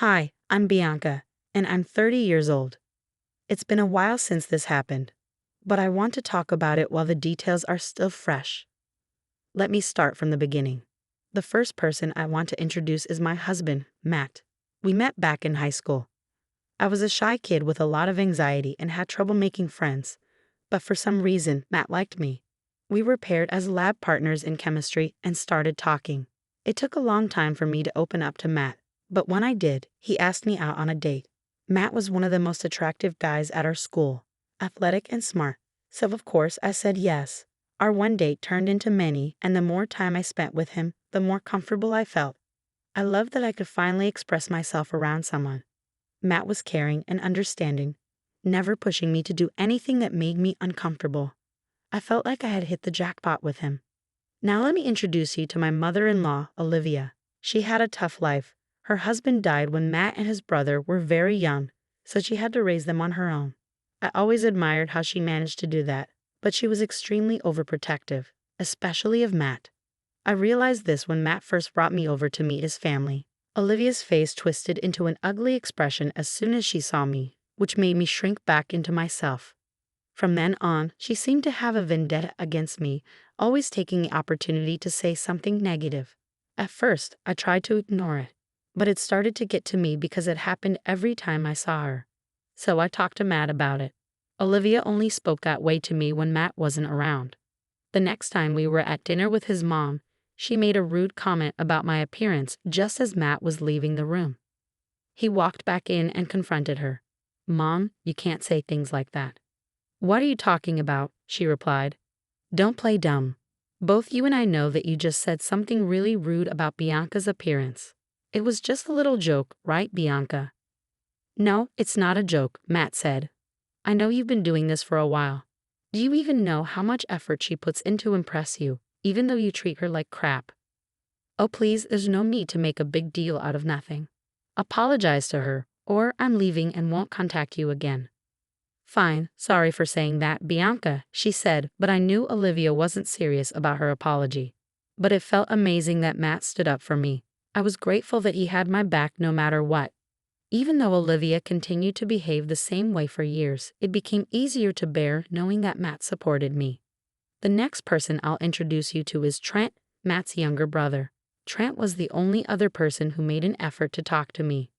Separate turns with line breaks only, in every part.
Hi, I'm Bianca, and I'm 30 years old. It's been a while since this happened, but I want to talk about it while the details are still fresh. Let me start from the beginning. The first person I want to introduce is my husband, Matt. We met back in high school. I was a shy kid with a lot of anxiety and had trouble making friends, but for some reason, Matt liked me. We were paired as lab partners in chemistry and started talking. It took a long time for me to open up to Matt, but when I did, he asked me out on a date. Matt was one of the most attractive guys at our school, athletic and smart, so of course I said yes. Our one date turned into many, and the more time I spent with him, the more comfortable I felt. I loved that I could finally express myself around someone. Matt was caring and understanding, never pushing me to do anything that made me uncomfortable. I felt like I had hit the jackpot with him. Now let me introduce you to my mother-in-law, Olivia. She had a tough life. Her husband died when Matt and his brother were very young, so she had to raise them on her own. I always admired how she managed to do that, but she was extremely overprotective, especially of Matt. I realized this when Matt first brought me over to meet his family. Olivia's face twisted into an ugly expression as soon as she saw me, which made me shrink back into myself. From then on, she seemed to have a vendetta against me, always taking the opportunity to say something negative. At first, I tried to ignore it, but it started to get to me because it happened every time I saw her. So I talked to Matt about it. Olivia only spoke that way to me when Matt wasn't around. The next time we were at dinner with his mom, she made a rude comment about my appearance just as Matt was leaving the room. He walked back in and confronted her. "Mom, you can't say things like that." "What are you talking about?" she replied. "Don't play dumb. Both you and I know that you just said something really rude about Bianca's appearance. It was just a little joke, right, Bianca?" "No, it's not a joke," Matt said. "I know you've been doing this for a while. Do you even know how much effort she puts in to impress you, even though you treat her like crap?" "Oh please, there's no need to make a big deal out of nothing. Apologize to her, or I'm leaving and won't contact you again." "Fine, sorry for saying that, Bianca," she said, but I knew Olivia wasn't serious about her apology. But it felt amazing that Matt stood up for me. I was grateful that he had my back no matter what. Even though Olivia continued to behave the same way for years, it became easier to bear knowing that Matt supported me. The next person I'll introduce you to is Trent, Matt's younger brother. Trent was the only other person who made an effort to talk to me.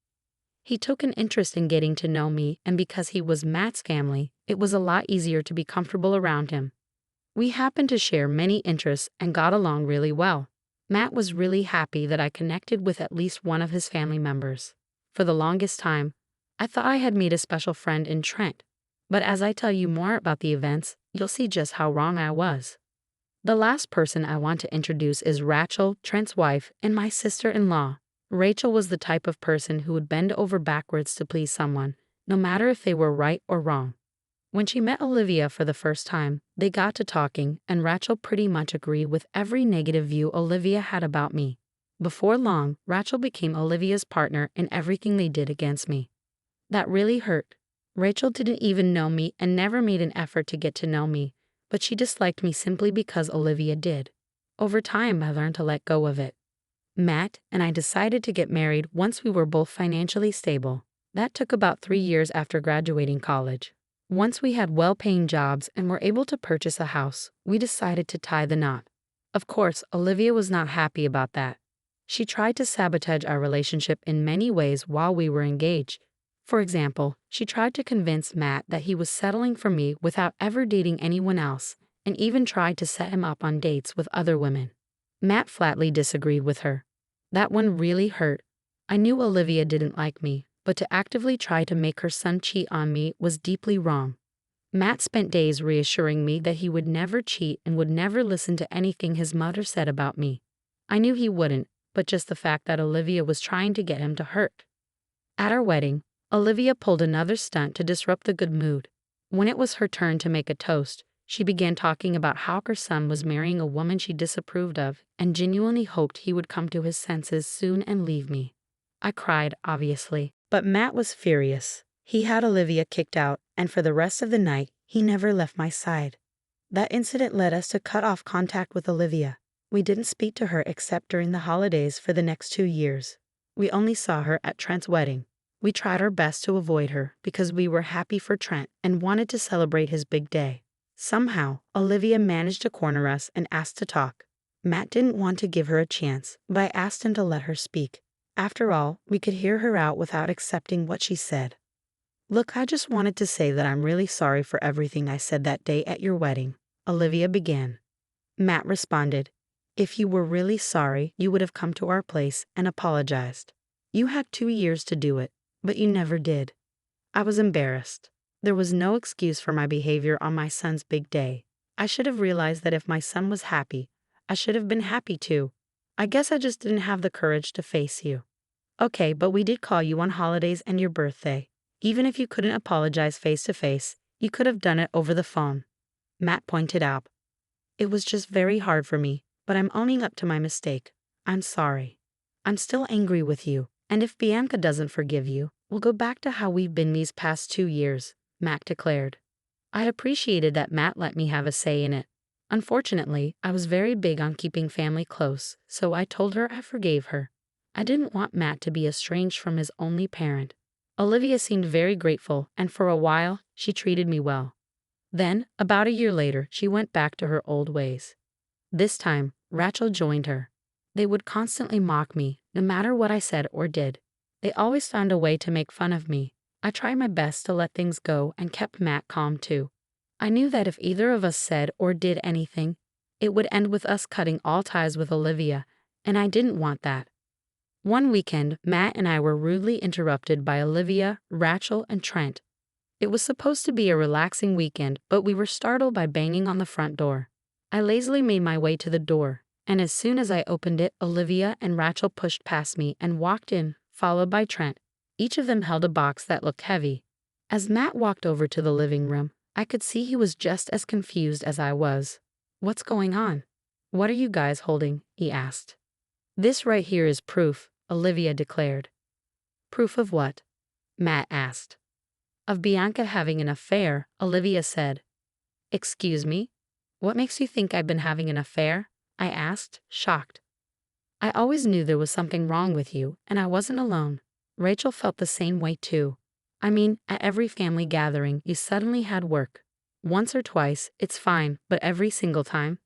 He took an interest in getting to know me, and because he was Matt's family, it was a lot easier to be comfortable around him. We happened to share many interests and got along really well. Matt was really happy that I connected with at least one of his family members. For the longest time, I thought I had made a special friend in Trent, but as I tell you more about the events, you'll see just how wrong I was. The last person I want to introduce is Rachel, Trent's wife, and my sister-in-law. Rachel was the type of person who would bend over backwards to please someone, no matter if they were right or wrong. When she met Olivia for the first time, they got to talking, and Rachel pretty much agreed with every negative view Olivia had about me. Before long, Rachel became Olivia's partner in everything they did against me. That really hurt. Rachel didn't even know me and never made an effort to get to know me, but she disliked me simply because Olivia did. Over time, I learned to let go of it. Matt and I decided to get married once we were both financially stable. That took about 3 years after graduating college. Once we had well-paying jobs and were able to purchase a house, we decided to tie the knot. Of course, Olivia was not happy about that. She tried to sabotage our relationship in many ways while we were engaged. For example, she tried to convince Matt that he was settling for me without ever dating anyone else, and even tried to set him up on dates with other women. Matt flatly disagreed with her. That one really hurt. I knew Olivia didn't like me, but to actively try to make her son cheat on me was deeply wrong. Matt spent days reassuring me that he would never cheat and would never listen to anything his mother said about me. I knew he wouldn't, but just the fact that Olivia was trying to get him to hurt. At our wedding, Olivia pulled another stunt to disrupt the good mood. When it was her turn to make a toast, she began talking about how her son was marrying a woman she disapproved of and genuinely hoped he would come to his senses soon and leave me. I cried, obviously, but Matt was furious. He had Olivia kicked out, and for the rest of the night, he never left my side. That incident led us to cut off contact with Olivia. We didn't speak to her except during the holidays for the next 2 years. We only saw her at Trent's wedding. We tried our best to avoid her because we were happy for Trent and wanted to celebrate his big day. Somehow, Olivia managed to corner us and asked to talk. Matt didn't want to give her a chance, but I asked him to let her speak. After all, we could hear her out without accepting what she said. "Look, I just wanted to say that I'm really sorry for everything I said that day at your wedding," Olivia began. Matt responded, "If you were really sorry, you would have come to our place and apologized. You had 2 years to do it, but you never did." I was embarrassed. There was no excuse for my behavior on my son's big day. I should have realized that if my son was happy, I should have been happy too. I guess I just didn't have the courage to face you. "Okay, but we did call you on holidays and your birthday. Even if you couldn't apologize face to face, you could have done it over the phone," Matt pointed out. "It was just very hard for me, but I'm owning up to my mistake. I'm sorry. I'm still angry with you, and if Bianca doesn't forgive you, we'll go back to how we've been these past 2 years," Matt declared. I appreciated that Matt let me have a say in it. Unfortunately, I was very big on keeping family close, so I told her I forgave her. I didn't want Matt to be estranged from his only parent. Olivia seemed very grateful, and for a while, she treated me well. Then, about a year later, she went back to her old ways. This time, Rachel joined her. They would constantly mock me, no matter what I said or did. They always found a way to make fun of me. I tried my best to let things go and kept Matt calm too. I knew that if either of us said or did anything, it would end with us cutting all ties with Olivia, and I didn't want that. One weekend, Matt and I were rudely interrupted by Olivia, Rachel, and Trent. It was supposed to be a relaxing weekend, but we were startled by banging on the front door. I lazily made my way to the door, and as soon as I opened it, Olivia and Rachel pushed past me and walked in, followed by Trent. Each of them held a box that looked heavy. As Matt walked over to the living room, I could see he was just as confused as I was. "What's going on? What are you guys holding?" he asked. "This right here is proof," Olivia declared. "Proof of what?" Matt asked. "Of Bianca having an affair," Olivia said. "Excuse me? What makes you think I've been having an affair?" I asked, shocked. "I always knew there was something wrong with you, and I wasn't alone." Rachel felt the same way too. "I mean, at every family gathering, you suddenly had work. Once or twice, it's fine, but every single time?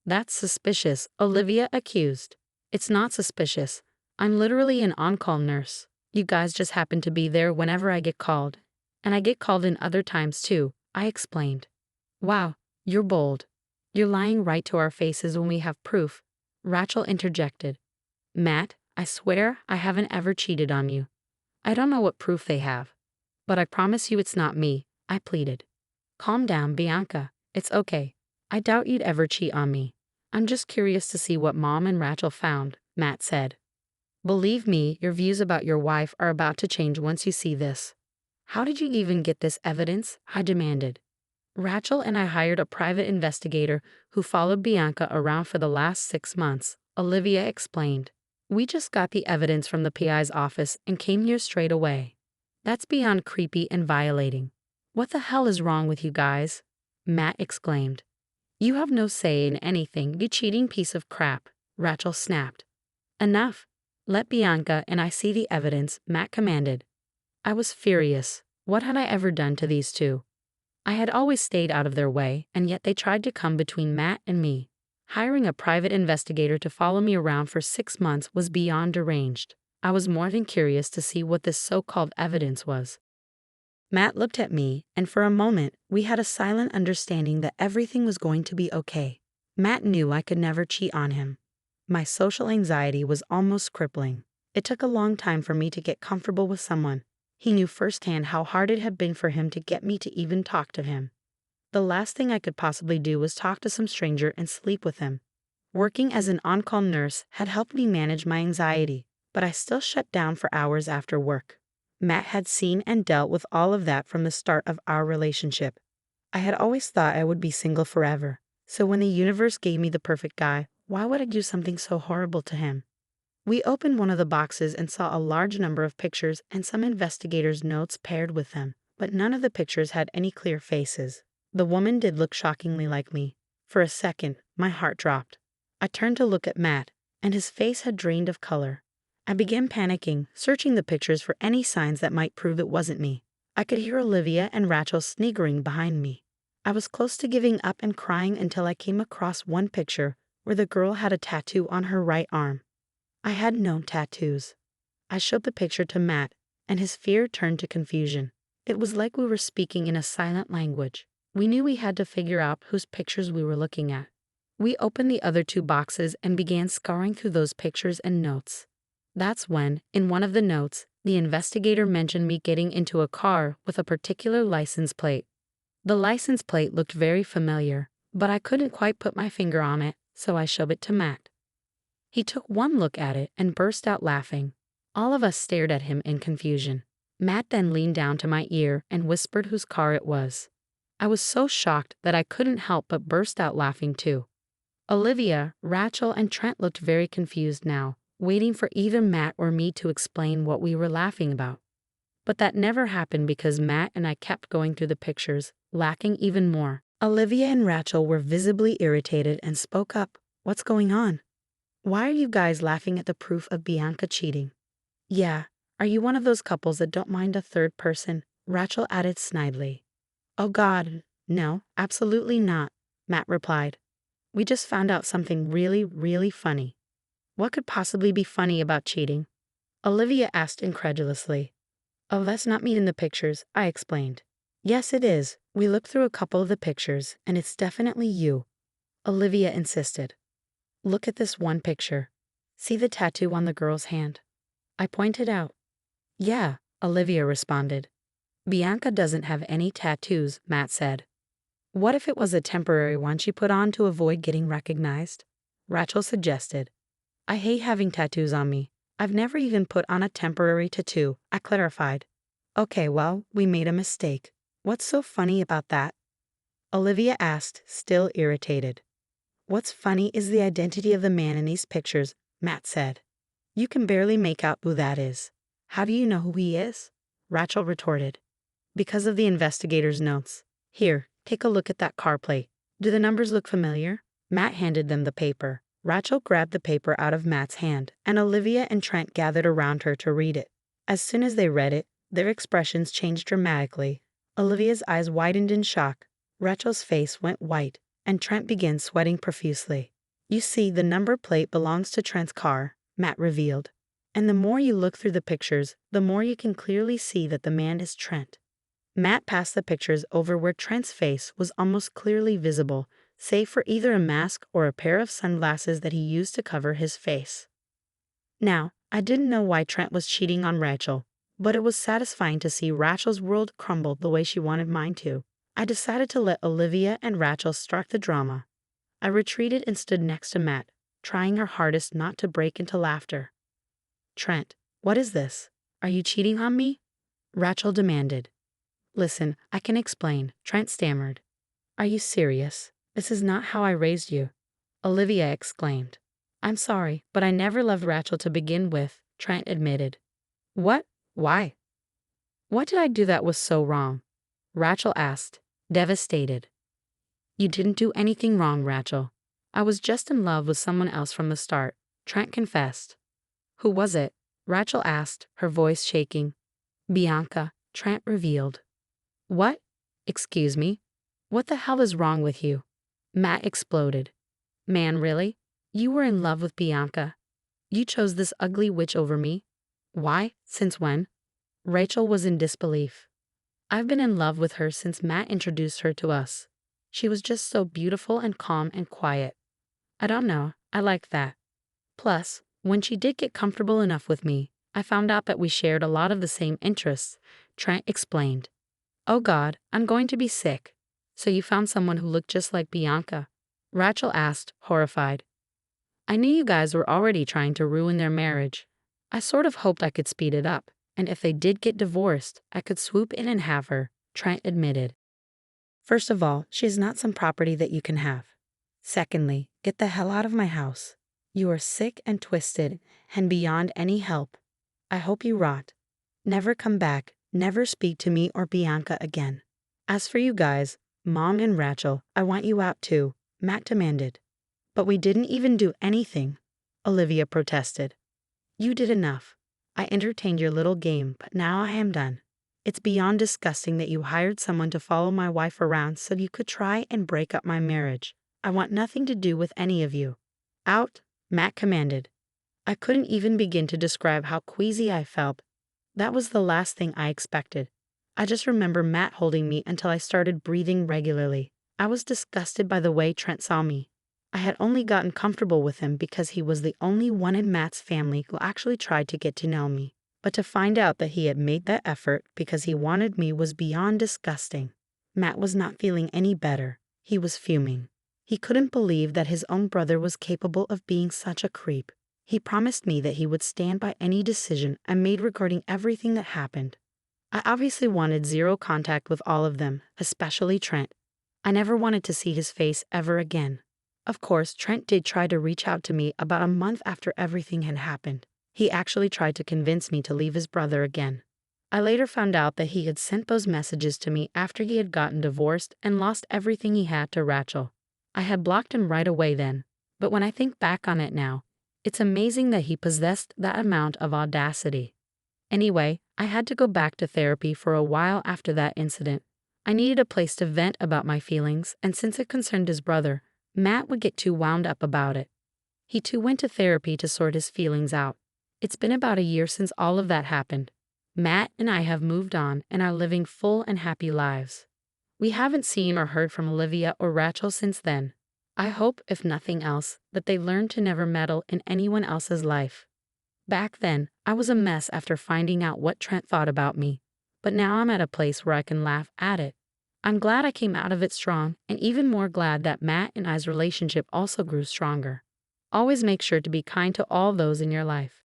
That's suspicious," Olivia accused. "It's not suspicious. I'm literally an on-call nurse. You guys just happen to be there whenever I get called. And I get called in other times too," I explained. "Wow, you're bold. You're lying right to our faces when we have proof," Rachel interjected. "Matt, I swear I haven't ever cheated on you. I don't know what proof they have. But I promise you it's not me," I pleaded. "Calm down, Bianca. It's okay. I doubt you'd ever cheat on me. I'm just curious to see what Mom and Rachel found," Matt said. "Believe me, your views about your wife are about to change once you see this." "How did you even get this evidence?" I demanded. "Rachel and I hired a private investigator who followed Bianca around for the last 6 months," Olivia explained. "We just got the evidence from the PI's office and came here straight away. That's beyond creepy and violating. What the hell is wrong with you guys?" Matt exclaimed. "You have no say in anything, you cheating piece of crap," Rachel snapped. "Enough. Let Bianca and I see the evidence," Matt commanded. I was furious. What had I ever done to these two? I had always stayed out of their way, and yet they tried to come between Matt and me. Hiring a private investigator to follow me around for 6 months was beyond deranged. I was more than curious to see what this so-called evidence was. Matt looked at me, and for a moment, we had a silent understanding that everything was going to be okay. Matt knew I could never cheat on him. My social anxiety was almost crippling. It took a long time for me to get comfortable with someone. He knew firsthand how hard it had been for him to get me to even talk to him. The last thing I could possibly do was talk to some stranger and sleep with him. Working as an on-call nurse had helped me manage my anxiety, but I still shut down for hours after work. Matt had seen and dealt with all of that from the start of our relationship. I had always thought I would be single forever, so when the universe gave me the perfect guy, why would I do something so horrible to him? We opened one of the boxes and saw a large number of pictures and some investigators' notes paired with them, but none of the pictures had any clear faces. The woman did look shockingly like me. For a second, my heart dropped. I turned to look at Matt, and his face had drained of color. I began panicking, searching the pictures for any signs that might prove it wasn't me. I could hear Olivia and Rachel sniggering behind me. I was close to giving up and crying until I came across one picture where the girl had a tattoo on her right arm. I had no tattoos. I showed the picture to Matt, and his fear turned to confusion. It was like we were speaking in a silent language. We knew we had to figure out whose pictures we were looking at. We opened the other two boxes and began scouring through those pictures and notes. That's when, in one of the notes, the investigator mentioned me getting into a car with a particular license plate. The license plate looked very familiar, but I couldn't quite put my finger on it, so I showed it to Matt. He took one look at it and burst out laughing. All of us stared at him in confusion. Matt then leaned down to my ear and whispered whose car it was. I was so shocked that I couldn't help but burst out laughing too. Olivia, Rachel, and Trent looked very confused now, waiting for either Matt or me to explain what we were laughing about. But that never happened because Matt and I kept going through the pictures, laughing even more. Olivia and Rachel were visibly irritated and spoke up. "What's going on? Why are you guys laughing at the proof of Bianca cheating?" "Yeah, are you one of those couples that don't mind a third person?" Rachel added snidely. "Oh God, no, absolutely not," Matt replied. "We just found out something really, really funny." "What could possibly be funny about cheating?" Olivia asked incredulously. "Oh, that's not me in the pictures," I explained. "Yes, it is. We looked through a couple of the pictures, and it's definitely you," Olivia insisted. "Look at this one picture. See the tattoo on the girl's hand?" I pointed out. "Yeah," Olivia responded. "Bianca doesn't have any tattoos," Matt said. "What if it was a temporary one she put on to avoid getting recognized?" Rachel suggested. "I hate having tattoos on me. I've never even put on a temporary tattoo," I clarified. "Okay, well, we made a mistake. What's so funny about that?" Olivia asked, still irritated. "What's funny is the identity of the man in these pictures," Matt said. "You can barely make out who that is." "How do you know who he is?" Rachel retorted. "Because of the investigator's notes. Here, take a look at that car plate. Do the numbers look familiar?" Matt handed them the paper. Rachel grabbed the paper out of Matt's hand, and Olivia and Trent gathered around her to read it. As soon as they read it, their expressions changed dramatically. Olivia's eyes widened in shock, Rachel's face went white, and Trent began sweating profusely. "You see, the number plate belongs to Trent's car," Matt revealed. "And the more you look through the pictures, the more you can clearly see that the man is Trent." Matt passed the pictures over where Trent's face was almost clearly visible, save for either a mask or a pair of sunglasses that he used to cover his face. Now, I didn't know why Trent was cheating on Rachel, but it was satisfying to see Rachel's world crumble the way she wanted mine to. I decided to let Olivia and Rachel start the drama. I retreated and stood next to Matt, trying her hardest not to break into laughter. "Trent, what is this? Are you cheating on me?" Rachel demanded. "Listen, I can explain," Trent stammered. "Are you serious? This is not how I raised you," Olivia exclaimed. "I'm sorry, but I never loved Rachel to begin with," Trent admitted. "What? Why? What did I do that was so wrong?" Rachel asked, devastated. "You didn't do anything wrong, Rachel. I was just in love with someone else from the start," Trent confessed. "Who was it?" Rachel asked, her voice shaking. "Bianca," Trent revealed. "What? Excuse me? What the hell is wrong with you?" Matt exploded. "Man, really? You were in love with Bianca? You chose this ugly witch over me? Why? Since when?" Rachel was in disbelief. "I've been in love with her since Matt introduced her to us. She was just so beautiful and calm and quiet. I don't know, I liked that. Plus, when she did get comfortable enough with me, I found out that we shared a lot of the same interests," Trent explained. "Oh God, I'm going to be sick. So you found someone who looked just like Bianca?" Rachel asked, horrified. "I knew you guys were already trying to ruin their marriage. I sort of hoped I could speed it up, and if they did get divorced, I could swoop in and have her," Trent admitted. "First of all, she is not some property that you can have. Secondly, get the hell out of my house. You are sick and twisted and beyond any help. I hope you rot. Never come back, never speak to me or Bianca again. As for you guys, Mom and Rachel, I want you out too," Matt demanded. "But we didn't even do anything," Olivia protested. You did enough. I entertained your little game, but now I am done. It's beyond disgusting that you hired someone to follow my wife around so you could try and break up my marriage. I want nothing to do with any of you. Out, Matt commanded. I couldn't even begin to describe how queasy I felt. That was the last thing I expected. I just remember Matt holding me until I started breathing regularly. I was disgusted by the way Trent saw me. I had only gotten comfortable with him because he was the only one in Matt's family who actually tried to get to know me. But to find out that he had made that effort because he wanted me was beyond disgusting. Matt was not feeling any better. He was fuming. He couldn't believe that his own brother was capable of being such a creep. He promised me that he would stand by any decision I made regarding everything that happened. I obviously wanted zero contact with all of them, especially Trent. I never wanted to see his face ever again. Of course, Trent did try to reach out to me about a month after everything had happened. He actually tried to convince me to leave his brother again. I later found out that he had sent those messages to me after he had gotten divorced and lost everything he had to Rachel. I had blocked him right away then, but when I think back on it now, it's amazing that he possessed that amount of audacity. Anyway, I had to go back to therapy for a while after that incident. I needed a place to vent about my feelings, and since it concerned his brother, Matt would get too wound up about it. He too went to therapy to sort his feelings out. It's been about a year since all of that happened. Matt and I have moved on and are living full and happy lives. We haven't seen or heard from Olivia or Rachel since then. I hope, if nothing else, that they learn to never meddle in anyone else's life. Back then, I was a mess after finding out what Trent thought about me, but now I'm at a place where I can laugh at it. I'm glad I came out of it strong, and even more glad that Matt and I's relationship also grew stronger. Always make sure to be kind to all those in your life.